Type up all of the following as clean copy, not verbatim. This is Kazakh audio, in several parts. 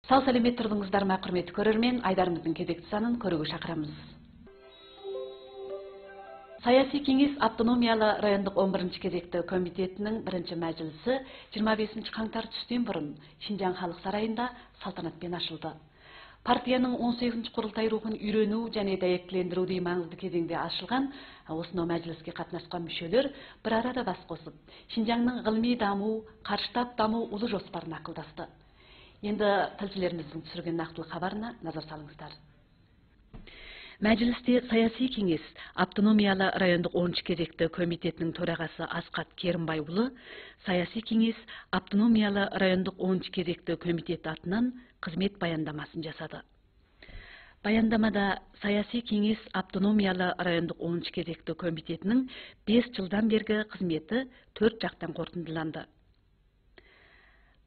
Сау сәлемет тұрдыңыздар ма, құрметті көрермен, айдарымыздың кезекті санын көруге шақырамыз. Саяси кеңес автономиялы райондық 11-ші кезекті комитетінің бірінші мәжілісі 25 қаңтар түстен бұрын Шинжаң халық сарайында салтанатпен ашылды. Партияның 18-ші құрылтай рухын үйрену және дәйектілендіруде маңызды кезеңде ашылған осынау мәжіліске қатынасқан мүшелер бір арада бас қосып, Шинжаңның ғылыми даму, қарыштап даму ұлы жоспарын ақылдасты. Енді тілшілеріміздің түсірген нақтылы хабарына назар салыңыздар. Мәжілісте саяси кеңес автономиялы райондық 10-ші кезекті комитетінің төрағасы Асқат Керімбайұлы саяси кеңес автономиялы райондық 10-ші кезекті комитет атынан қызмет баяндамасын жасады. Баяндамада саяси кеңес автономиялы райондық 10-ші кезекті комитетінің 5 жылдан бергі қызметі 4 жақтан қорытындыланды.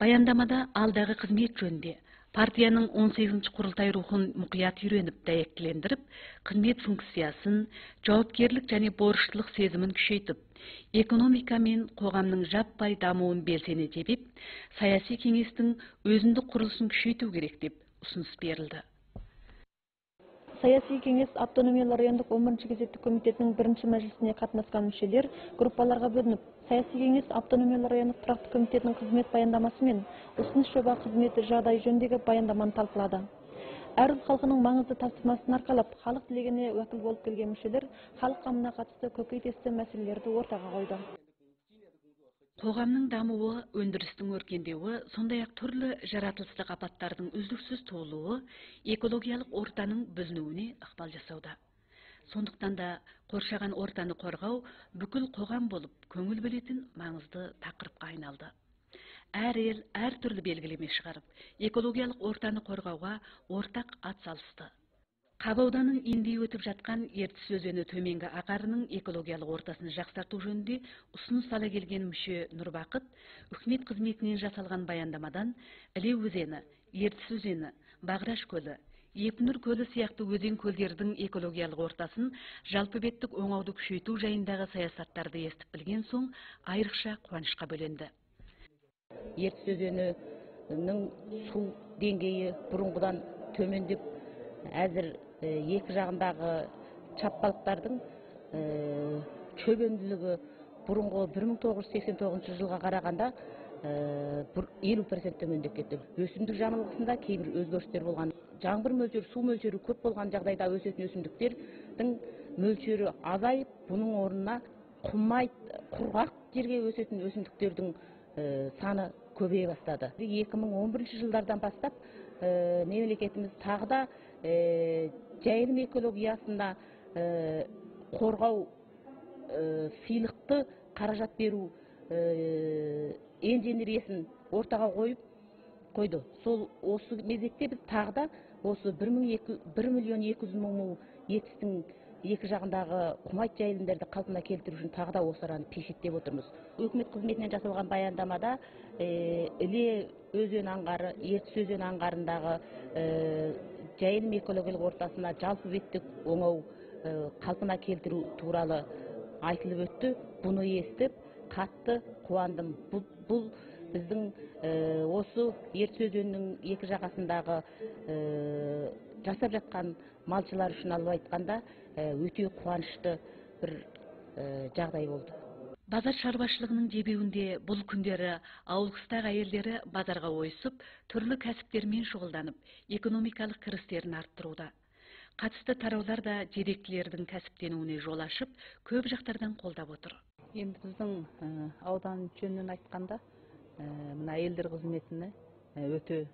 Баяндамада алдағы қызмет жөнінде партияның 18-ші құрылтай рухын мұқият үйреніп, дәйектілендіріп, қызмет функциясын, жауапкерлік және борыштылық сезімін күшейтіп, экономика мен қоғамның жаппай дамуын белсене тебіп, саяси кеңестің өзіндік құрылысын күшейту керек деп ұсыныс берілді. Саяси кеңес автономиялы райондық 11-ші кезекті комитетінің бірінші мәжілісіне қатынасқан мүшелер группаларға бөлініп, саяси кеңес автономиялы райондық тұрақты комитетінің қызмет баяндамасы мен ұсыныс жоба қызметі жағдай жөніндегі баяндаманы талқылады. Әр ұлт халқының маңызды тапсырмасын арқалап, халық тілегіне уәкіл болып келген мүшелер халық қамына қатысты көкейтесті мәселелерді ортаға қойды. Қоғамның дамуы, өндірістің өркендеуі, сондай-ақ түрлі жаратылыстық апаттардың үздіксіз туылуы экологиялық ортаның бүзілуіне ықпал жасауда. Сондықтан да қоршаған ортаны қорғау бүкіл қоғам болып көңіл бөлетін маңызды тақырыпқа айналды. Әр ел әр түрлі белгілеме шығарып, экологиялық ортаны қорғауға ортақ атсалысты. Қабауданның иіндей өтіп жатқан Ертіс өзені төменгі ағарының экологиялық ортасын жақсарту жөнінде ұсыныс ала келген мүше Нұрбақыт үкімет қызметінен жасалған баяндамадан Іле өзені, Ертіс өзені, Бағраш көлі, Епнұр көлі сияқты өзен көлдердің экологиялық ортасын жалпы беттік оңауды күшейту жайындағы саясаттарды естіп білген соң айрықша қуанышқа бөленді. Ертіс өзенінің су деңгейі бұрынғыдан төмендеп, әзір екі жағындағы чаппалықтардың шөгінділігі бұрынғы 1989 жылға қарағанда 50% төмендеп кетті. Өсімдік жамылғысында кейбір өзгерістер болған. Жаңбыр мөлшері, су мөлшері көп болған жағдайда өсетін өсімдіктердің мөлшері азайып, бұның орнына құрғақ жерге өсетін өсімдіктердің саны көбейе бастады. 2011 жылдардан бастап мемлекетіміз тағы да жайылым экологиясына қорғау сыйлықты қаражат беру инженериясын ортаға қойды. Сол осы мезетте біз тағы да осы 1.200.000 ертістің екі жағындағы құмайт жайылымдарды қалпына келтіру үшін тағы да осы араны пешеттеп отырмыз. Үкімет қызметінен жасалған баяндамада Іле өзен аңғары, Ертіс өзен аңғарындағы жайылым экологиялық ортасына жалпы беттік оңау қалпына келтіру туралы айтылып өтті. Бұны естіп, қатты қуандым. Бұл біздің осы Ертіс өзенінің екі жағасындағы жасап жатқан малшылар үшін алып айтқанда өте қуанышты бір жағдай болды. Базар шаруашылығының дебеуінде бұл күндері ауыл қыстақ әйелдері базарға ойысып, түрлі кәсіптермен шұғылданып, экономикалық кірістерін арттыруда. Қатысты тараулар да директілердің кәсіптенуіне жол ашып, көп жақтардан қолдап отыр. Енді біздің аудан жөнінен айтқанда, мына әйелдер қызметіне өте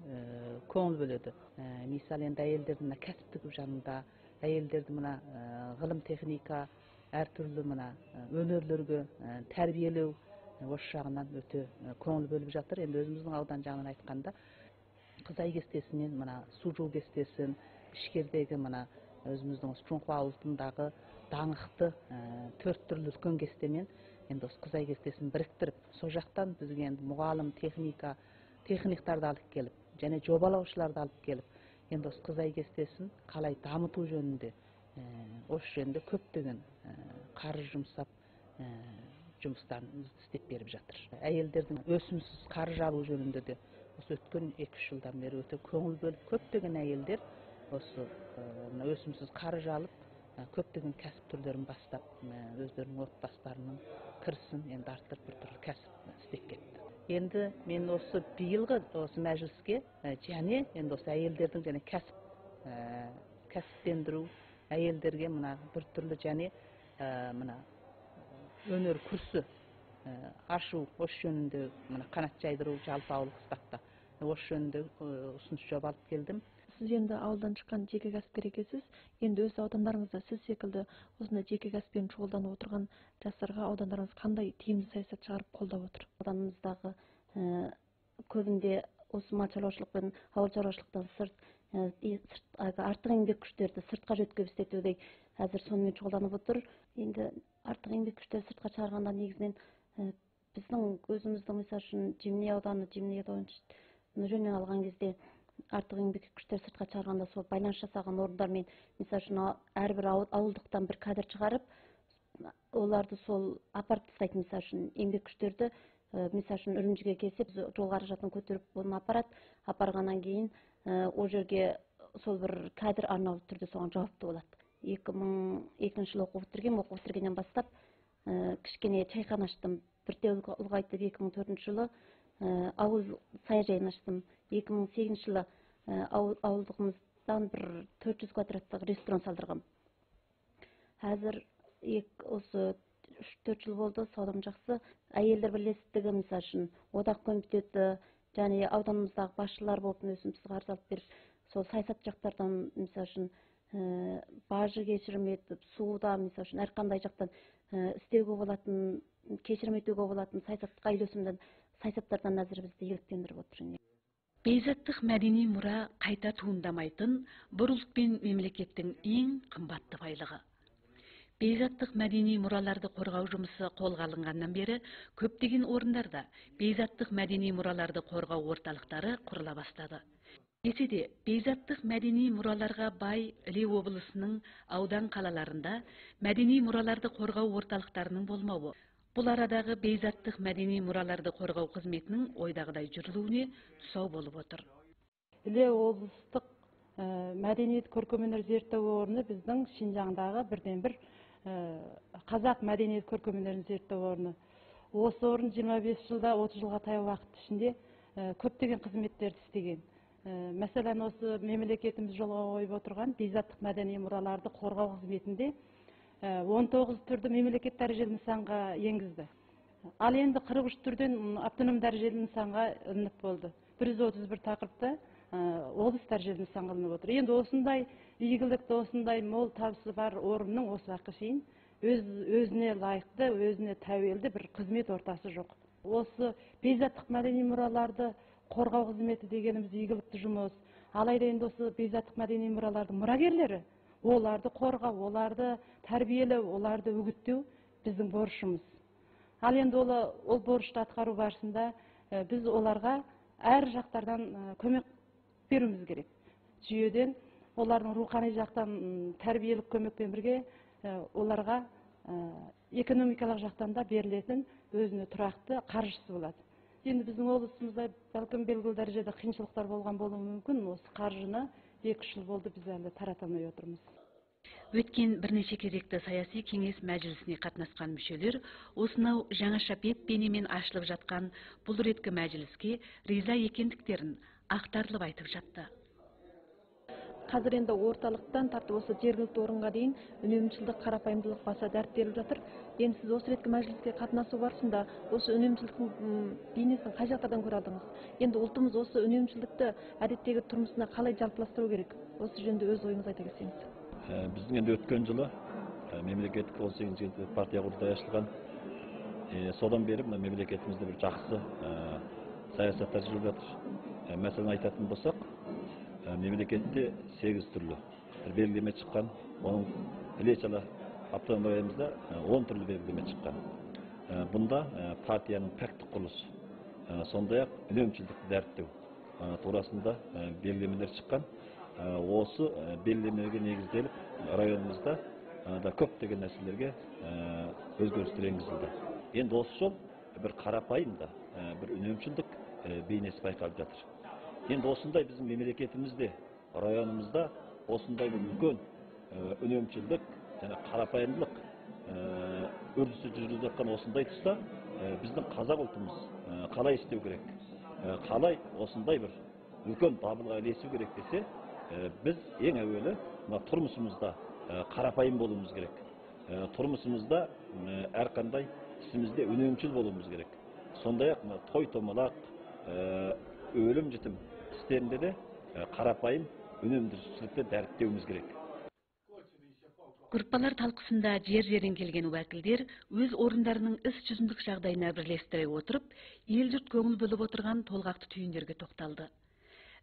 көңіл бөледі. Мисал енді әйелдердің кәсіптік жанында, әйелдерді мына ғылым техника, әртүрлі мына өнерлерге тәрбиелеу осы жағынан өте көңіл бөліп жатыр. Енді өзіміздің аудан жағынан айтқанда, Қызай кестесінен мына Сужу кестесін, ішкердегі мына өзіміздің Чоңқуа ауылындағы даңқты 4 түрлі үлкен кестемен енді осы Қызай кестесін біріктіріп, сол жақтан бізге енді мұғалім, техниктарды алып келіп, және жобалаушыларды алып келіп, енді осы Қызай кестесін қалай дамыту жөнінде, осы жөнінде көптеген қаржы жұмсап жұмыстарын істеп беріп жатыр. Әйелдердің өсімсіз қаржы алу жөнінде де осы өткен 2-3 жылдан бері өте көңіл бөліп көптеген әйелдер осы өсімсіз қаржы алып көптеген кәсіп түрлерін бастап өздерінің отбасыларының кірісін енді арттырып бір түрлі кәсіп істеп кетті. Енді мен осы биылғы осы мәжіліске және енді осы әйелдердің және кәсіптендіру, әйелдерге мына бір түрлі және мына өнер курсы ашу осы жөнінде мына қанат жайдыру жалпы ауылдық сипатта осы жөнінде ұсыныс жоба алып келдім. Сіз енді ауылдан шыққан жеке кәсіпкер екенсіз. Енді өз аудандарыңызда сіз секілді осындай жеке кәсіппен шұғылданып отырған жастарға аудандарыңыз қандай тиімді саясат шығарып қолдап отыр? Ауданымыздағы көбінде осы мал шаруашылықпен ауыл шаруашылықтан сырт артық еңбек күштерді сыртқа жөткеп істетуде әзір сонымен шұғылданып отыр. Енді артық еңбек күштерді сыртқа шығарғанда негізінен біздің өзіміздің мысалы үшін Жемней ауданы жөнінен алған кезде артық еңбек күштер сыртқа шығарғанда сол байланыс жасаған орындармен мысалы үшін әрбір ауылдықтан бір кадр шығарып оларды сол апарып тастайтын мысалы үшін еңбек күштерді мысалы үшін Үрімжіге келсе жол қаражатын көтеріп оны апарғаннан кейін ол жерге сол бір кадр арнаулы түрде соған жауапты болады. 2002 жылы оқу бітіргеннен бастап кішкене чайхана аштым. Бірте ұлғайтып 2004 жылы ауыл саяжайын аштым. 2008 жылы ауылдығымыздан бір 400 квадраттық ресторан салдырғам. Әзір осы 3-4 жыл болды, саудам жақсы. Әйелдер бірлестігі мысалы үшін одақ комитеті және ауданымыздағы басшылар болып өзіміз қарыз алып беріп, сол саясат жақтардан мысалы үшін бажы кешірім етіп, суда мысалы үшін әрқандай жақтан істеуге болатын, кешірім етуге болатын саясатқа үйлесімді саясаттардан әзір бізді еліктендіріп отыр. Бейзаттық мәдени мұра қайта туындамайтын бір ұлт пен мемлекеттің ең қымбатты байлығы. Бейзаттық мәдени мұраларды қорғау жұмысы қолға алынғаннан бері көптеген орындарда бейзаттық мәдени мұраларды қорғау орталықтары құрыла бастады. Десе де, бейзаттық мәдени мұраларға бай Іле облысының аудан қалаларында мәдени мұраларды қорғау орталықтарының болмауы, бұл арадағы бейзаттық мәдени мұраларды қорғау қызметінің ойдағыдай жүрілуіне тұсау болып отыр. Іле облыстық мәдениет көркемөнер зерттеу орны біздің Шинжаңдағы бірден бір қазақ мәдениет көркемөнерін зерттеу орны. Осы орын 25 жылда 30 жылға таяу уақыт ішінде көптеген қызметтерді істеген. Мәселен, осы мемлекетіміз жолға қойып отырған бейзаттық мәдени мұраларды қорғау қызметінде 19 түрді мемлекет дәрежелі нысанға енгізді. Ал енді 43 түрден автоном дәрежелі нысанға ілініп болды. 131 тақырыпта облыс дәрежелі нысанға ілініп отыр. Енді осындай игілікті, осындай мол табысы бар орынның осы уақытқа шейін өзіне лайықты, өзіне тәуелді бір қызмет ортасы жоқ. Осы бейзаттық мәдени мұраларды қорғау қызметі дегеніміз игілікті жұмыс. Алайда енді осы бейзаттық мәдени мұралардың мұрагерлері, оларды қорғау, оларды тәрбиелеу, оларды үгіттеу біздің борышымыз. Ал енді ол борышты атқару барысында біз оларға әр жақтардан көмек беруіміз керек. Жүйеден олардың рухани жақтан тәрбиелік көмекпен бірге оларға экономикалық жақтан да берілетін өзіне тұрақты қаржысы болады. Енді біздің облысымызда бәлкім белгілі дәрежеде қиыншылықтар болған болуы мүмкін. Осы қаржыны 2 жыл болды біз әлі тарата алмай отырмыз. Өткен бірнеше кезекті саяси кеңес мәжілісіне қатынасқан мүшелер осынау жаңаша бет-бейнемен ашылып жатқан бұл реткі мәжіліске риза екендіктерін ақтарылып айтып жатты. Қазір енді орталықтан тартып осы жергілікті орынға дейін үнемшілдік, қарапайымдылық баса дәріптеліп жатыр. Енді сіз осы реткі мәжіліске қатынасу барысында осы үнемшілдіктің бейнесін қай жақтардан көре алдыңыз? Енді ұлтымыз осы үнемшілдікті әдеттегі тұрмысына қалай жалпыластыру керек? Осы жөнінде өз ойыңыз айта кетсеңіз. Біздің енді өткен жылы мемлекеттік 18 партия құрылтайы ашылған. Содан бері мемлекетімізде бір жақсы саясаттар жүріп жатыр. Мәселен айтатын болсақ, мемлекетте 8 түрлі белгілеме шыққан, оның Іле-Шала автономия районымызда 10 түрлі белгілеме шыққан. Бұнда партияның пәктік құрылысы, сондай-ақ үнемшілдікті дәріптеу турасында белгілемелер шыққан. Осы белгілемелерге негізделіп районымызда көптеген нәрселерге өзгерістер енгізілді. Енді осы жол бір қарапайым да, бір үнемшілдік бейнесі байқалып жатыр. Енді осындай біздің мемлекетімізде, районымызда осындай бір үлкен үнемшілдік және қарапайымдылық үрдісі жүргізіліп жатқан осындай тұста біздің қазақ ұлтымыз қалай істеу керек, қалай осындай бір үлкен дабылға ілесу керек десе, біз ең әуелі тұрмысымызда қарапайым болуымыз керек. Тұрмысымызда әрқандай ісімізде үнемшіл болуымыз керек. Сондай-ақ той томалақ, өлім жітім істерінде де қарапайым үнемшілдікті дәріптеуіміз керек. Группалар талқысында жер-жерден келген уәкілдер өз орындарының іс жүзіндік жағдайына бірлестіре отырып, ел-жұрт көңіл бөліп отырған толғақты түйіндерге тоқталды.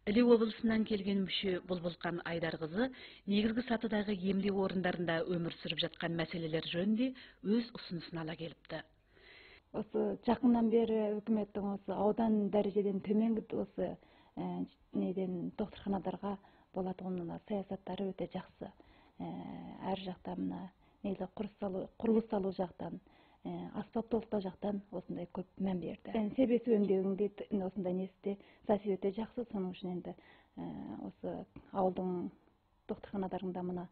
Іле облысынан келген мүше Бұлбұлқан Айдарқызы негізгі сатыдағы емдеу орындарында өмір сүріп жатқан мәселелер жөнінде өз ұсынысын ала келіпті. Осы жақыннан бері үкіметтің осы аудан дәрежеден төменгі осы неден докторханадарға болатын саясаттары өте жақсы. Әр жақтан мына құрылыс салу жақтан, аспап толықтау жақтан осындай көп мән берді. Себесі өңдеуінде осындай несте саяси өте жақсы. Соның үшін енді осы ауылдың докторханаларында мына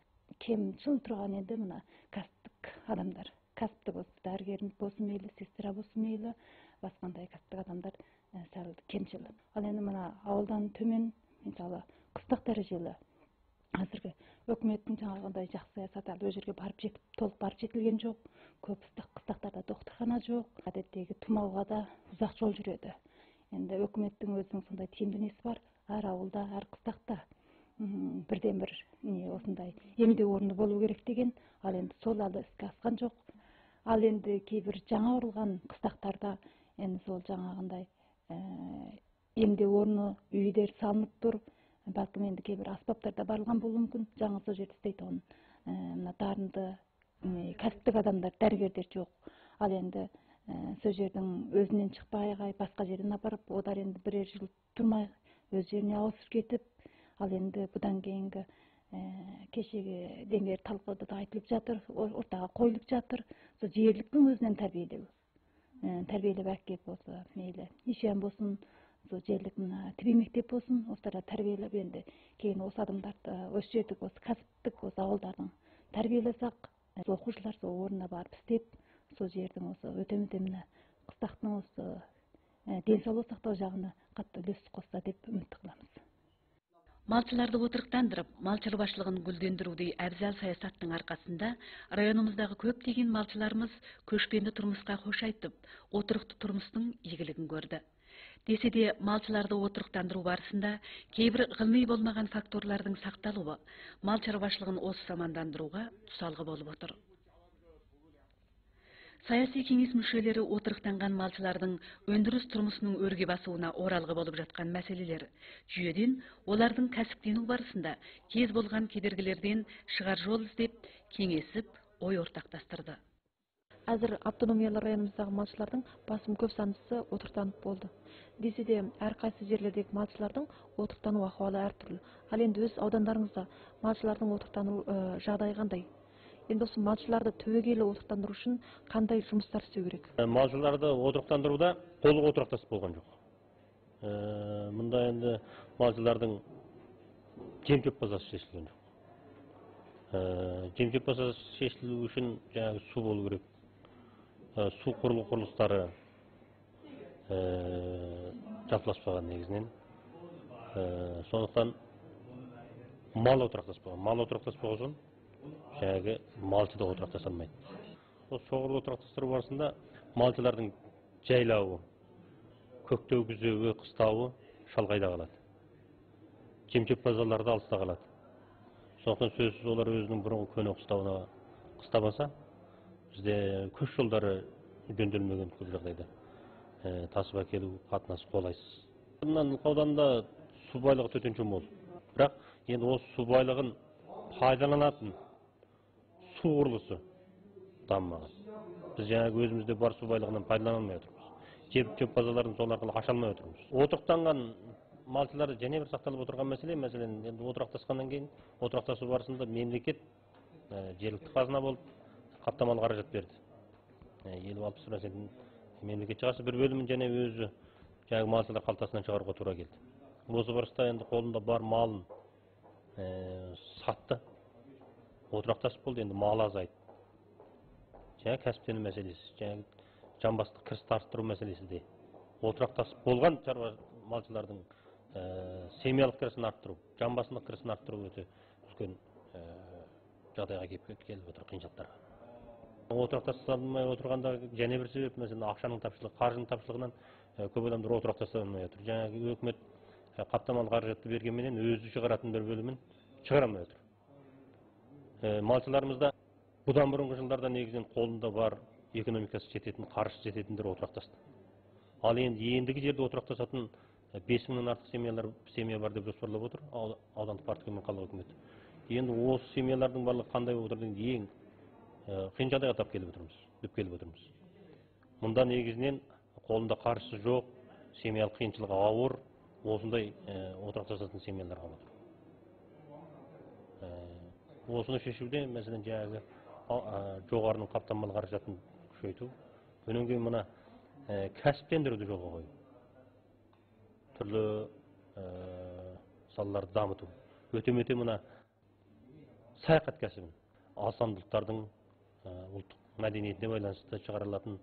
кемшін тұрған енді мына кәсіптік адамдар, кәсіптік осы дәрігер болсын мейлі, сестра болсын мейлі, басқандай кәсіптік адамдар сәл кемшіл. Ал енді мына ауылдан төмен, мысалы қыстақ дәрежелі әзірге өкіметтің жаңағындай жақсы саясаты әлі ол жерге толық барып жетілген жоқ. Көп қыстақтарда докторхана жоқ. Әдеттегі тұмауға да ұзақ жол жүреді. Енді өкіметтің өзінің сондай тиімді несі бар. Әр ауылда, әр қыстақта бірден бір осындай емдеу орны болу керек деген. Ал енді сол әлі іске асқан жоқ. Ал енді кейбір жаңа құрылған қыстақтарда енді сол жаңағындай емдеу орны, үйлер салынып тұр. Бәлкім енді кейбір аспаптарда барылған болуы мүмкін. Жаңа сол жерде істейтін дарынды кәсіптік адамдар, дәрігерлер жоқ. Ал енді сол жердің өзінен шықпай, басқа жерден апарып, одар енді бірер жыл тұрмай, өз жеріне ауысып кетіп, ал енді бұдан кейінгі кешегі деңгейі талқылауда да айтылып жатыр, ортаға қойылып жатыр. Сол жерліктің өзінен тәрбиелеп әкеп осы мейлі нешен болсын, сол жерлік мына тіби мектеп болсын, осыларда тәрбиелеп енді кейін осы адамдарды осы жердік осы кәсіптік осы ауылдардың тәрбиелесақ, оқушылар сол орнына барып істеп, сол жердің осы өте мына қыстақтың осы денсаулық сақтау жағына қатты үлес қосса деп үміт қыламыз. Малчыларды отырықтандырып, мал шаруашылығын гүлдендіруді әбзал саясаттың арқасында районымыздағы көптеген малчыларымыз көшпенді тұрмысқа қош айтып, отырықты тұрмыстың игілігін көрді. Десе де малчыларды отырықтандыру барысында кейбір ғылыми болмаған факторлардың сақталуы мал шаруашылығын осы замандандыруға тұсалғы болып отыр. Саяси кеңес мүшелері отырықтанған малчылардың өндіріс тұрмысының өрге басуына оралғы болып жатқан мәселелер жүйеден олардың кәсіптену барысында кез болған кедергілерден шығар жол іздеп, кеңесіп, ой ортақтастырды. Әзір автономиялы районымыздағы малшылардың басым көп санысы отырықтанып болды. Десе де әрқайсы жерлердегі малшылардың отырықтану ахуалы әртүрлі. Ал енді өз аудандарыңызда малшылардың отырықтану жағдайы қандай? Енді осы малшыларды түбегейлі отырықтандыру үшін қандай жұмыстар істеу керек? Малшыларды отырықтандыруда толық отырықтасып болған жоқ. Мұнда енді малшылардың жем-шөп базасы шешілген жоқ. Жем-шөп базасы шешілу үшін жаңағы су болу керек. Су құрылыстары жапсыласпаған негізінен. Сондықтан мал отырықтаспаған. Мал отырықтаспаған соң жаңағы малшы да отырықтаса алмайды. Соғырлы отырықтастыру барысында малшылардың жайлауы, көктеу күзеуі, қыстауы шалғайда қалады. Жем-шөп базалары да алыста қалады. Сондықтан сөзсіз олар өзінің бұрынғы көне қыстауына қыстамаса, бізде көш жолдары жөнделмеген көп жағдайда тасып әкелу қатынасы қолайсыз. Ауданында су байлығы төтенше мол. Бірақ енді осы су байлығын пайдаланатын су құрылысы дамымаған. Біз жаңағы өзімізде бар су байлығынан пайдалана алмай отырмыз. Жем-шөп базаларын сол арқылы аша алмай отырмыз. Отырықтанған малшылар және бір сақталып отырған мәселен енді отырақтасқаннан кейін отырақтасу барысында мемлекет жергілікті қазына болып қаптамалы қаражат берді. 50-60% мемлекет шығасы, бір бөлімін және өзі жаңағы малшылар қалтасынан шығаруға тура келді. Осы барыста енді қолында бар малын сатты, отырақтасып болды, енді мал азайды. Жаңағы кәсіптену мәселесі, жаңағы жан басты кіріс арттыру мәселесі де. Отырақтасып болған малшылардың семьялық кірісін арттыру, жан басындық кірісін арттыру өте үлкен жағдайға келіп отыр, қиыншылықтарға. Отырақтаспай отырғанда және бір себеп, мәселен, ақшаның тапшылығы, қаржының тапшылығынан көп адамдар отырақтаса алмай отыр. Жаңағы өкімет қаптамалы қаражатты бергенменен өзі шығаратын бір бөлімін шығара алмай отыр. Малшыларымызда бұдан бұрынғы жылдарда негізінен қолында бар экономикасы жететін, қаржысы жететіндер отырақтасты. Ал ендігі жерде отырақтасатын 5000-нен артық семья бар деп жоспарлап отыр аудандық партия мен қала үкіметі. Енді осы семьялардың барлығы қандай отырдың ең қиын жағдайға тап келіп отырмыз. Мұнда негізінен қолында қаржысы жоқ, семьялық қиыншылығы ауыр, осындай отырақтасатын семьялар қалып отыр. Осыны шешуде, мәселен, жаңағы жоғарының қаптамалы қаражатын күшейту, өнен кейін мына кәсіптендіруді жолға қою, түрлі салаларды дамыту, өте мына саяхат кәсібін, асамдылықтардың ұлттық мәдениетіне байланысты шығарылатын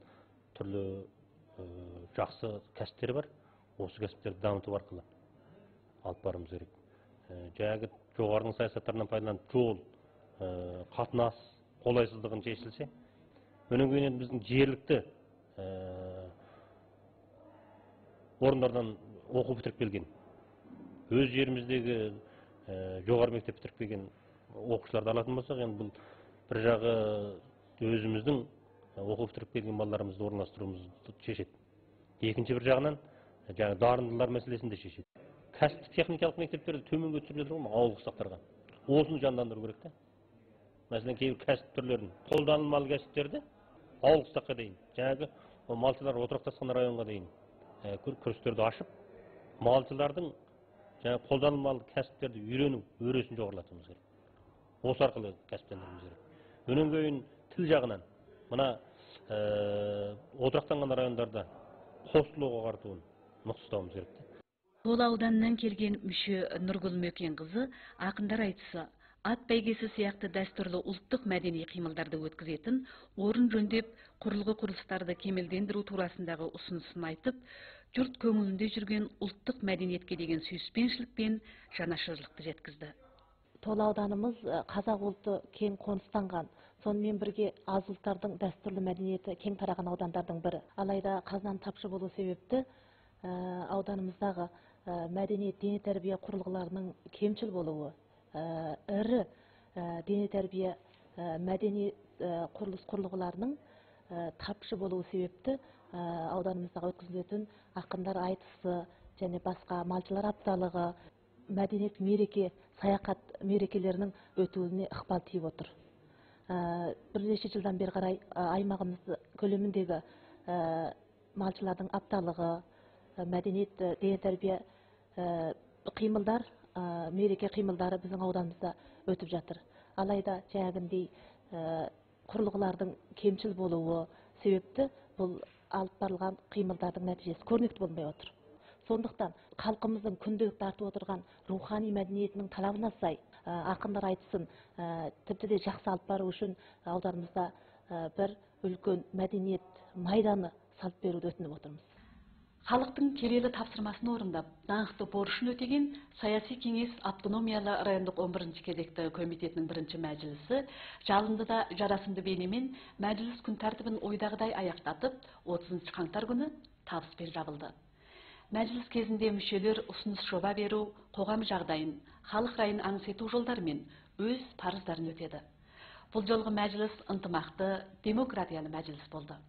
түрлі жақсы кәсіптері бар. Осы кәсіптерді дамыту арқылы алып барымыз керек. Жаңағы жоғарының саясаттарынан пайдаланып жол, қатынас қолайсыздығын шешілсе, өнен кейін біздің жергілікті орындардан оқу бітіріп келген, өз жеріміздегі жоғары мектеп бітіріп келген оқушыларды алатын болсақ, енді бұл бір жағы өзіміздің оқу бітіріп келген балаларымызды орналастыруымызды шешеді. Екінші бір жағынан жаңағы дарындылар мәселесін де шешеді. Кәсіптік техникалық мектептерді төменге түсіріп жатыр ғой, ауылдық сақтарға. Осыны жандандыру керек та. Мәселен, кейбір кәсіп түрлерін, қолданылмалы кәсіптерді ауылдық саққа дейін, жаңағы малшылар отырақтасқан районға дейін курстерді ашып, малшылардың жаңағы қолданылмалы кәсіптерді үйрену өресін жоғарылатуымыз керек. Осы арқылы кәсіптендіруіміз керек. Өнен кейін тіл жағынан мына отырақтанған райондарда қосылуға қартуын мықты ұстауымыз керек. Сол ауданынан келген мүше Нұргүл Мөкенқызы ақындар айтысы, ат бәйгесі сияқты дәстүрлі ұлттық мәдени қимылдарды өткізетін, орын жөндеп, құрылғы құрылыстарды кемелдендіру турасындағы ұсынысын айтып, жұрт көңілінде жүрген ұлттық мәдениетке деген сүйіспеншілік пен жанашырлықты жеткізді. Тол ауданымыз қазақ ұлты кең қоныстанған, сонымен бірге аз ұлттардың дәстүрлі мәдениеті кең тараған аудандардың бірі. Алайда қазынан тапшы болу себепті ауданымыздағы мәдениет дене тәрбие құрылғыларының кемшіл болуы, ірі дене тәрбие мәдени құрылыс құрылғыларының тапшы болуы себепті ауданымыздағы өткізілетін ақындар айтысы және басқа малшылар апталығы, мәдениет мереке, саяхат мерекелерінің өтуіне ықпал тиіп отыр. Бірнеше жылдан бері қарай аймағымыз көлеміндегі малшылардың апталығы, мәдениет, дене тәрбие қимылдар, мереке қимылдары біздің ауданымызда өтіп жатыр. Алайда жаңағындай құрылғылардың кемшіл болуы себепті бұл алып барылған қимылдардың нәтижесі көрнекті болмай отыр. Сондықтан халқымыздың күнделікті артып отырған рухани мәдениетінің талабына сай ақындар айтысын тіпті де жақсы алып бару үшін ауданымызда бір үлкен мәдениет майданы салып беруді өтініп отырмыз. Халықтың келелі тапсырмасын орындап, даңқты борышын өтеген саяси кеңес автономиялы райондық 11-ші кезекті комитетінің бірінші мәжілісі Жалындыда жарасымды бейнемен мәжіліс күн тәртібін ойдағыдай аяқтатып, 30 қаңтар күні табыспен жабылды. Мәжіліс кезінде мүшелер ұсыныс жоба беру, қоғам жағдайын, халық райын аңсету жолдарымен өз парыздарын өтеді. Бұл жолғы мәжіліс ынтымақты, демократиялы мәжіліс болды.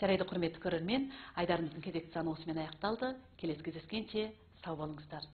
Жарайды, құрметті көрермен, айдарымыздың кезекті саны осымен аяқталды. Келесі кездескенше сау болыңыздар.